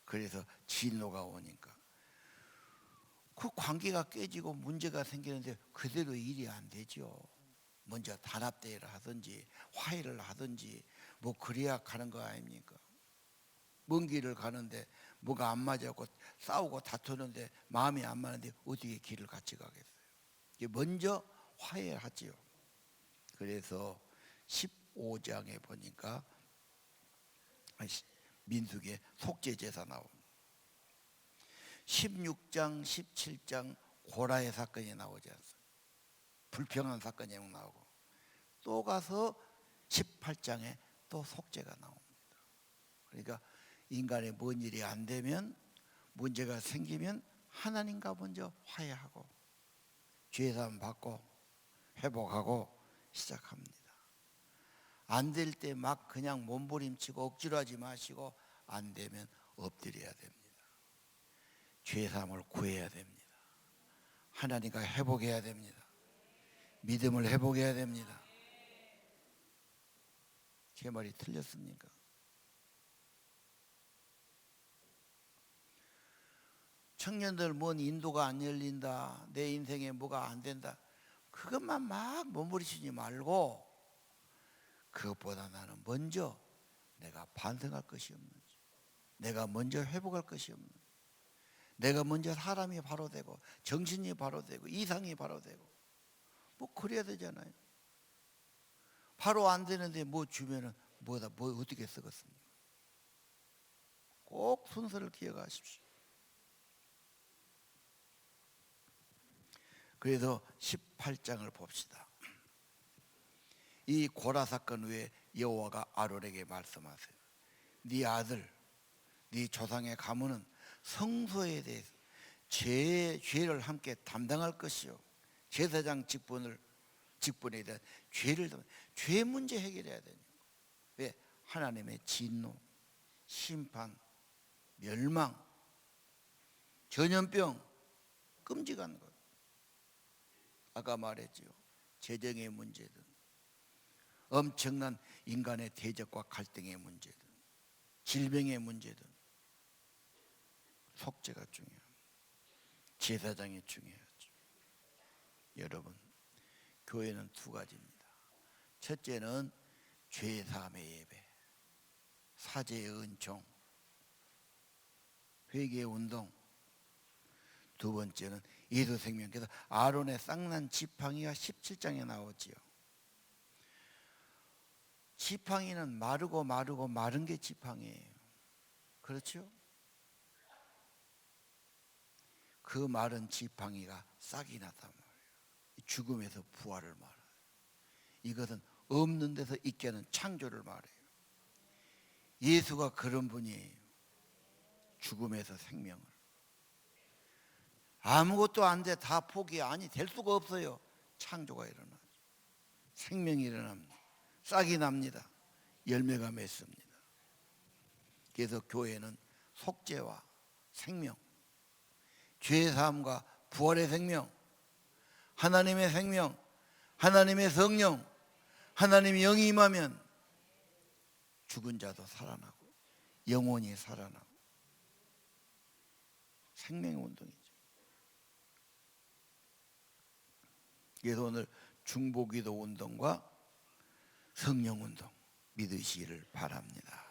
그래서 진노가 오니까 그 관계가 깨지고 문제가 생기는데 그대로 일이 안 되죠. 먼저 단합대회를 하든지 화해를 하든지 뭐 그래야 가는 거 아닙니까? 먼 길을 가는데 뭐가 안 맞아고 싸우고 다투는데 마음이 안 맞는데 어떻게 길을 같이 가겠어요? 먼저 화해를 하지요. 그래서 15장에 보니까 민수기에 속죄제사 나옵니다. 16장 17장 고라의 사건이 나오지 않습니까? 불평한 사건이 나오고 또 가서 18장에 또 속죄가 나옵니다. 그러니까 인간의 뭔 일이 안 되면 문제가 생기면 하나님과 먼저 화해하고 죄사함 받고 회복하고 시작합니다. 안 될 때 막 그냥 몸부림치고 억지로 하지 마시고 안 되면 엎드려야 됩니다. 죄사함을 구해야 됩니다. 하나님과 회복해야 됩니다. 믿음을 회복해야 됩니다. 제 말이 틀렸습니까? 청년들 뭔 인도가 안 열린다, 내 인생에 뭐가 안 된다, 그것만 막 몸부림치지 말고 그것보다 나는 먼저 내가 반성할 것이 없는지, 내가 먼저 회복할 것이 없는지, 내가 먼저 사람이 바로 되고 정신이 바로 되고 이상이 바로 되고 뭐 그래야 되잖아요. 바로 안 되는데 뭐 주면은 뭐 어떻게 쓰겠습니까? 꼭 순서를 기억하십시오. 그래서 18장을 봅시다. 이 고라 사건 후에 여호와가 아론에게 말씀하세요. 네 아들, 네 조상의 가문은 성소에 대해서 죄를 함께 담당할 것이요, 제사장 직분에 대한 죄 문제 해결해야 되는 거예요. 왜? 하나님의 진노, 심판, 멸망, 전염병, 끔찍한 것. 아까 말했지요. 재정의 문제든 엄청난 인간의 대적과 갈등의 문제든 질병의 문제든 속죄가 중요합니다. 제사장이 중요하죠. 여러분, 교회는 두 가지입니다. 첫째는 죄사함의 예배, 사제의 은총, 회개의 운동. 두 번째는 예수 생명께서 아론의 쌍난 지팡이가 17장에 나오지요. 지팡이는 마르고 마른 게 지팡이에요. 그렇죠? 그 마른 지팡이가 싹이 났단 말이에요. 죽음에서 부활을 말해요. 이것은 없는 데서 있게 하는 창조를 말해요. 예수가 그런 분이에요. 죽음에서 생명을. 아무것도 안 돼, 다 포기, 아니 될 수가 없어요. 창조가 일어나죠. 생명이 일어납니다. 싹이 납니다. 열매가 맺습니다. 그래서 교회는 속죄와 생명, 죄사함과 부활의 생명, 하나님의 생명, 하나님의 성령, 하나님의 영이 임하면 죽은 자도 살아나고 영혼이 살아나고 생명의 운동이죠. 그래서 오늘 중보기도 운동과 성령 운동 믿으시기를 바랍니다.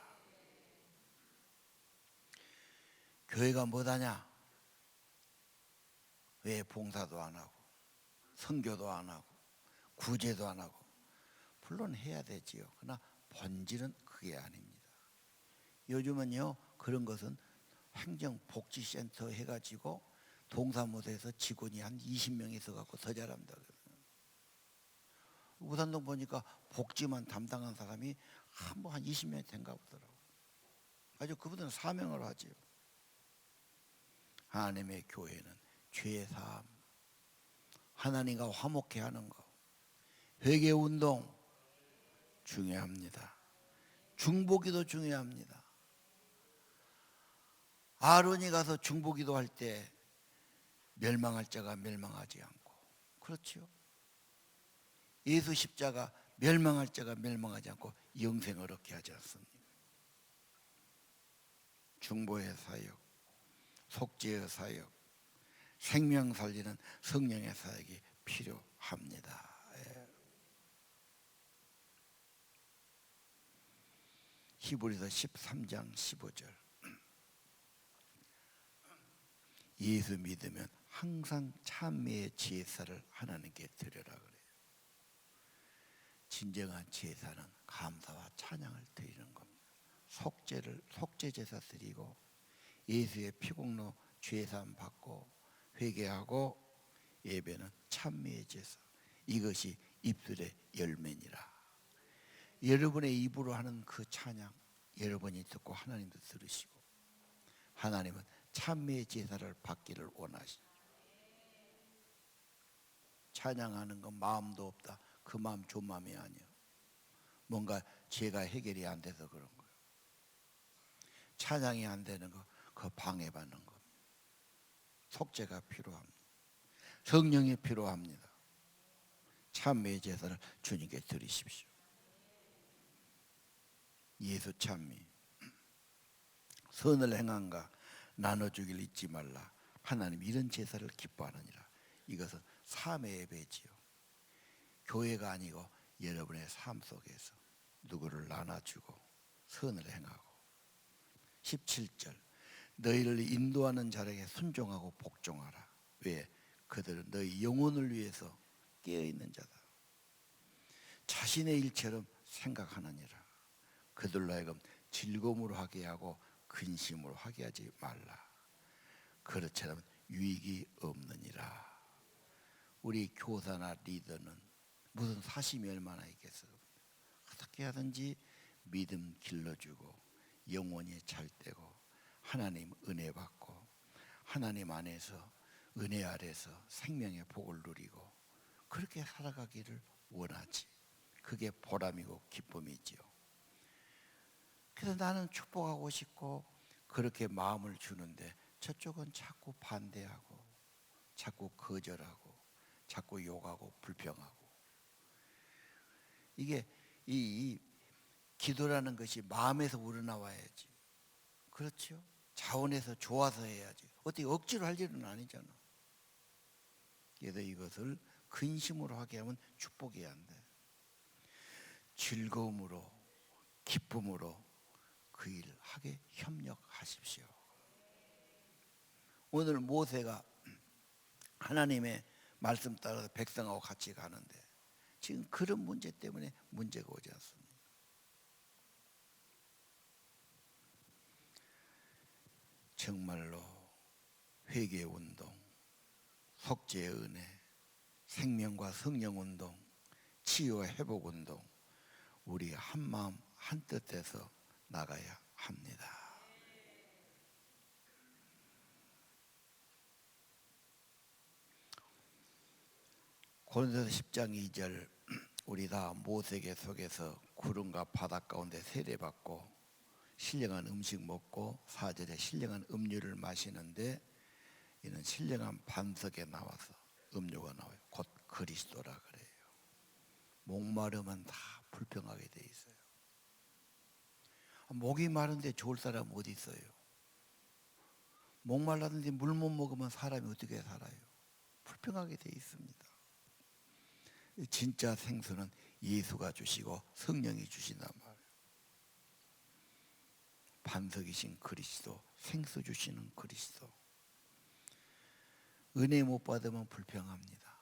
교회가 뭐다냐? 왜 봉사도 안 하고 선교도 안 하고 구제도 안 하고? 물론 해야 되지요. 그러나 본질은 그게 아닙니다. 요즘은요 그런 것은 행정복지센터 해가지고 동사무소에서 직원이 한 20명 있어갖고 더 잘합니다. 우산동 보니까 복지만 담당한 사람이 한 20명이 된가 보더라고요. 아주 그분들은 사명을 하지요. 하나님의 교회는 죄사함, 하나님과 화목해 하는 것, 회개운동 중요합니다. 중보기도 중요합니다. 아론이 가서 중보기도 할 때 멸망할 자가 멸망하지 않고, 그렇죠? 예수 십자가 멸망할 자가 멸망하지 않고 영생을 얻게 하지 않습니까? 중보의 사역, 속죄의 사역, 생명 살리는 성령의 사역이 필요합니다. 히브리서 13장 15절. 예수 믿으면 항상 참회의 제사를 하나님께 드려라 그래요. 진정한 제사는 감사와 찬양을 드리는 겁니다. 속죄 제사 드리고 예수의 피공로 죄사함 받고 회개하고, 예배는 찬미의 제사. 이것이 입술의 열매니라. 여러분의 입으로 하는 그 찬양 여러분이 듣고 하나님도 들으시고, 하나님은 찬미의 제사를 받기를 원하시죠. 찬양하는 건 마음도 없다, 그 마음 좋은 마음이 아니에요. 뭔가 죄가 해결이 안 돼서 그런 거예요. 찬양이 안 되는 거, 그거 방해받는 겁니다. 속죄가 필요합니다. 성령이 필요합니다. 찬미의 제사를 주님께 드리십시오. 예수 찬미, 선을 행한가 나눠주길 잊지 말라. 하나님 이런 제사를 기뻐하느니라. 이것은 삶의 예배지요. 교회가 아니고 여러분의 삶 속에서 누구를 나눠주고 선을 행하고. 17절, 너희를 인도하는 자에게 순종하고 복종하라. 왜? 그들은 너희 영혼을 위해서 깨어있는 자다. 자신의 일처럼 생각하느니라. 그들로 하여금 즐거움으로 하게 하고 근심으로 하게 하지 말라. 그렇처럼 유익이 없느니라. 우리 교사나 리더는 무슨 사심이 얼마나 있겠어요. 어떻게 하든지 믿음 길러주고 영혼이 잘되고 하나님 은혜 받고 하나님 안에서 은혜 아래서 생명의 복을 누리고 그렇게 살아가기를 원하지. 그게 보람이고 기쁨이지요. 그래서 나는 축복하고 싶고 그렇게 마음을 주는데 저쪽은 자꾸 반대하고 자꾸 거절하고 자꾸 욕하고 불평하고. 이게 이 기도라는 것이 마음에서 우러나와야지. 그렇죠? 자원에서 좋아서 해야지. 어떻게 억지로 할 일은 아니잖아. 그래서 이것을 근심으로 하게 하면 축복이 안 돼. 즐거움으로 기쁨으로 그 일을 하게 협력하십시오. 오늘 모세가 하나님의 말씀 따라서 백성하고 같이 가는데 지금 그런 문제 때문에 문제가 오지 않습니다. 정말로 회개운동, 속죄의 은혜, 생명과 성령운동, 치유와 회복운동, 우리 한마음 한뜻해서 나가야 합니다. 고린도서 10장 2절, 우리 다 모세계 속에서 구름과 바닷 가운데 세례받고 신령한 음식 먹고 4절에 신령한 음료를 마시는데 이는 신령한 반석에 나와서 음료가 나와요. 곧 그리스도라 그래요. 목마르면 다 불평하게 돼 있어요. 목이 마른데 좋을 사람 어디 있어요? 목말랐는데 물 못 먹으면 사람이 어떻게 살아요? 불평하게 돼 있습니다. 진짜 생수는 예수가 주시고 성령이 주신단 말이에요. 반석이신 그리스도, 생수 주시는 그리스도. 은혜 못 받으면 불평합니다.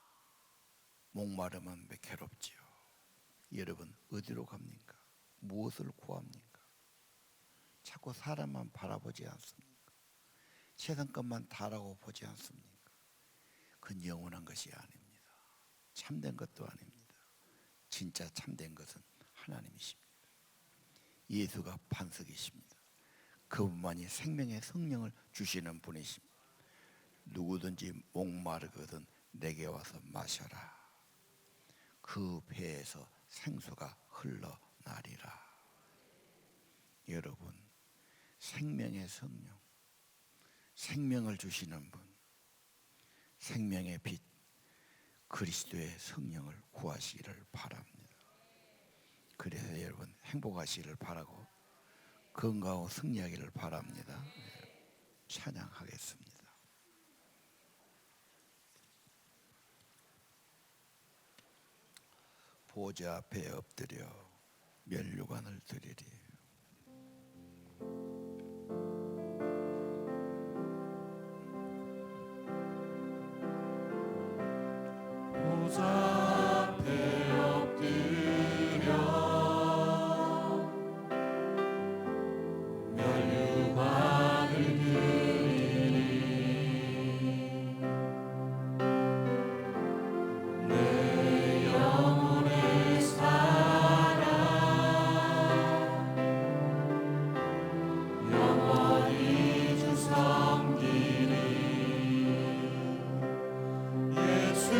목마르면 괴롭지요. 여러분 어디로 갑니까? 무엇을 구합니까? 자꾸 사람만 바라보지 않습니까? 세상 것만 다라고 보지 않습니까? 그건 영원한 것이 아닙니다. 참된 것도 아닙니다. 진짜 참된 것은 하나님이십니다. 예수가 반석이십니다. 그분만이 생명의 성령을 주시는 분이십니다. 누구든지 목마르거든 내게 와서 마셔라. 그 배에서 생수가 흘러나리라. 여러분, 생명의 성령, 생명을 주시는 분, 생명의 빛 그리스도의 성령을 구하시기를 바랍니다. 그래서 여러분 행복하시기를 바라고 건강하고 승리하기를 바랍니다. 찬양하겠습니다. 보좌 앞에 엎드려 면류관을 드리리. 보좌 앞에 엎드려 면류관을 드리리. 내 영혼의 사랑 영원히 주 섬기리. 예수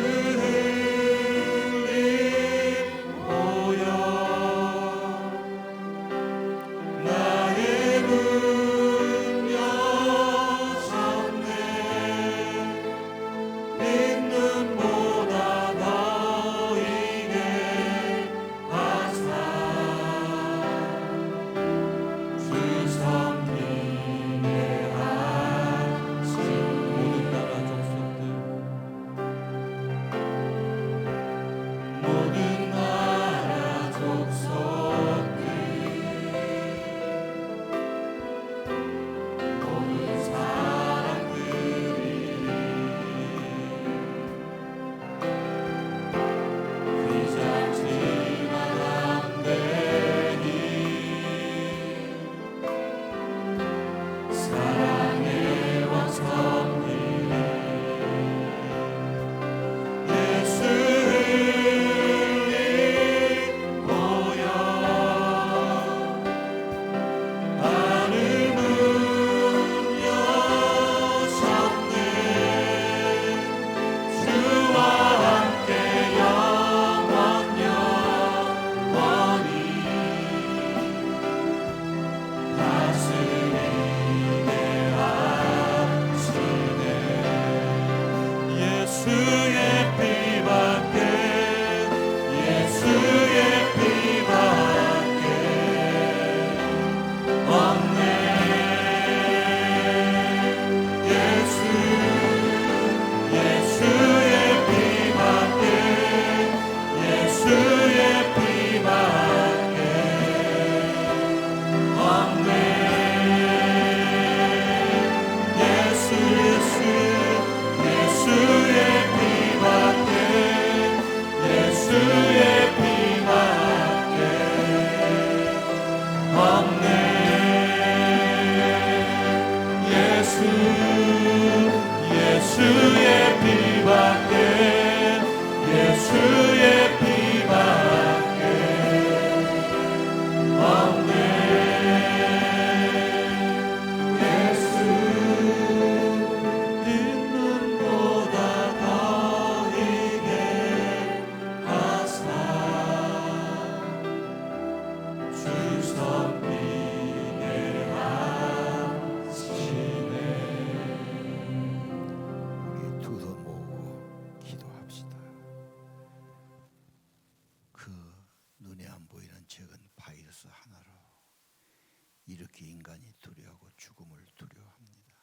이렇게 인간이 두려워하고 죽음을 두려워합니다.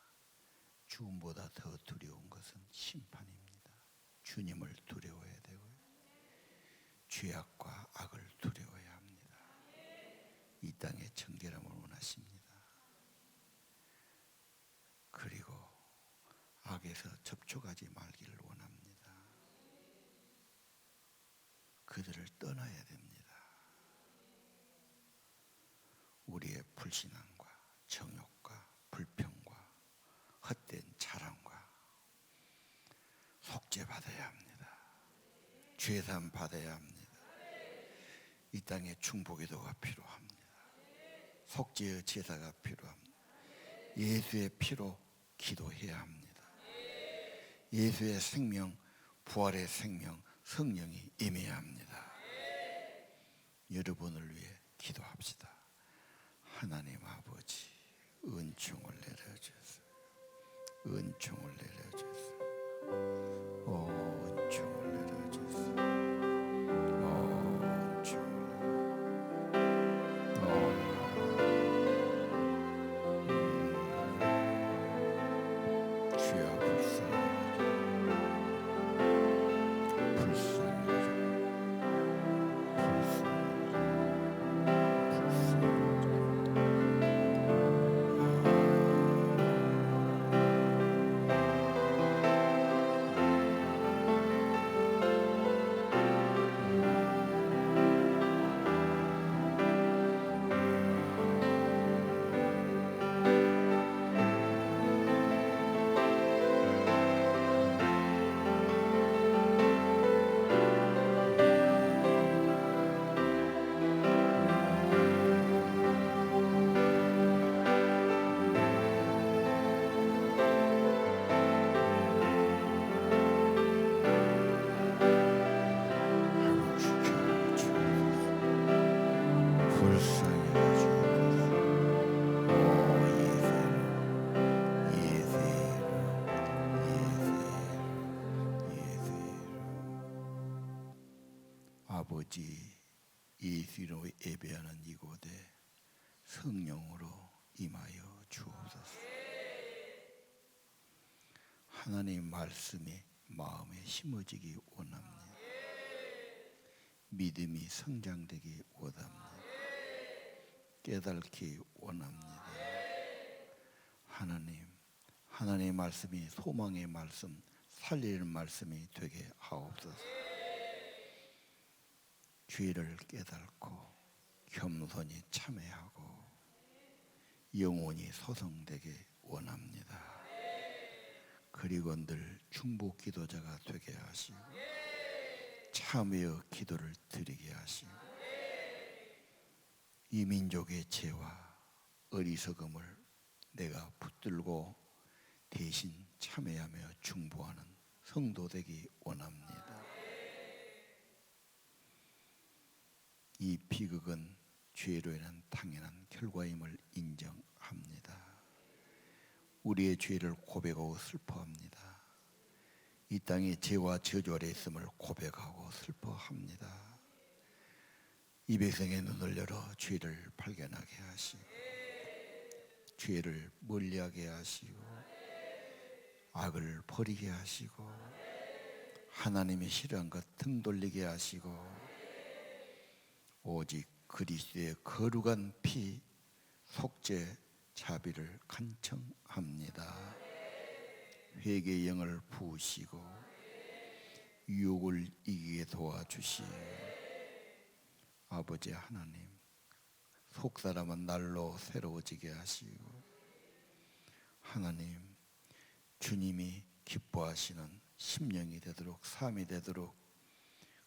죽음보다 더 두려운 것은 심판입니다. 주님을 두려워해야 되고요. 죄악과 악을 두려워해야 합니다. 이 땅의 정결함을 원하십니다. 그리고 악에서 접촉하지 말기를 원합니다. 그들을 떠나야 됩니다. 우리의 불신앙과 정욕과 불평과 헛된 자랑과 속죄받아야 합니다. 죄사함 받아야 합니다. 이 땅에 중보기도가 필요합니다. 속죄의 제사가 필요합니다. 예수의 피로 기도해야 합니다. 예수의 생명, 부활의 생명, 성령이 임해야 합니다. 여러분을 위해 기도합시다. 하나님 아버지, 은총을 내려주세요. 은총을 내려주세요. 은총을 내려주세요. 주여 불쌍히 아버지, 예수로 예배하는 이곳에 성령으로 임하여 주옵소서. 하나님 말씀이 마음에 심어지기 원합니다. 믿음이 성장되기 원합니다. 깨닫기 원합니다. 하나님의 말씀이 소망의 말씀, 살리는 말씀이 되게 하옵소서. 죄를 깨닫고 겸손히 참회하고 영혼이 소성되게 원합니다. 그리고 늘 중보 기도자가 되게 하시고 참회의 기도를 드리게 하시고 이 민족의 죄와 어리석음을 내가 붙들고 대신 참회하며 중보하는 성도 되기 원합니다. 이 비극은 죄로 인한 당연한 결과임을 인정합니다. 우리의 죄를 고백하고 슬퍼합니다. 이 땅에 죄와 저주 아래 있음을 고백하고 슬퍼합니다. 이 백성의 눈을 열어 죄를 발견하게 하시고 죄를 멀리하게 하시고 악을 버리게 하시고 하나님의 싫어한 것 등 돌리게 하시고 오직 그리스도의 거룩한 피 속죄 자비를 간청합니다. 회개의 영을 부으시고 유혹을 이기게 도와주시오. 아버지 하나님, 속사람은 날로 새로워지게 하시고 하나님, 주님이 기뻐하시는 심령이 되도록, 삶이 되도록,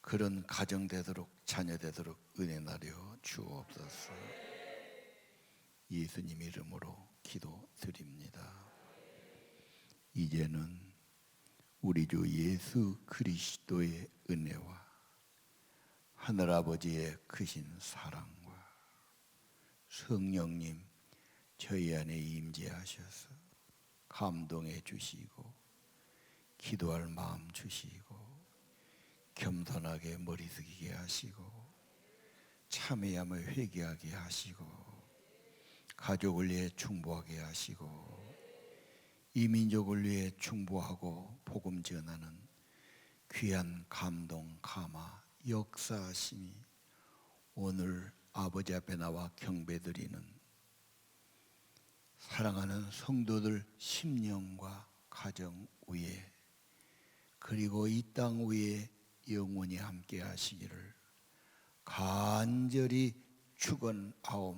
그런 가정 되도록, 자녀 되도록 은혜 나려 주옵소서. 예수님 이름으로 기도드립니다. 이제는 우리 주 예수 그리스도의 은혜와 하늘아버지의 크신 사랑과 성령님 저희 안에 임재하셔서 감동해 주시고 기도할 마음 주시고 겸손하게 머리 숙이게 하시고 참회하며 회개하게 하시고 가족을 위해 충보하게 하시고 이 민족을 위해 충보하고 복음 전하는 귀한 감동, 감화, 역사하심이 오늘 아버지 앞에 나와 경배드리는 사랑하는 성도들 심령과 가정 위에 그리고 이 땅 위에 영원히 함께 하시기를 간절히 축원하옵나이다.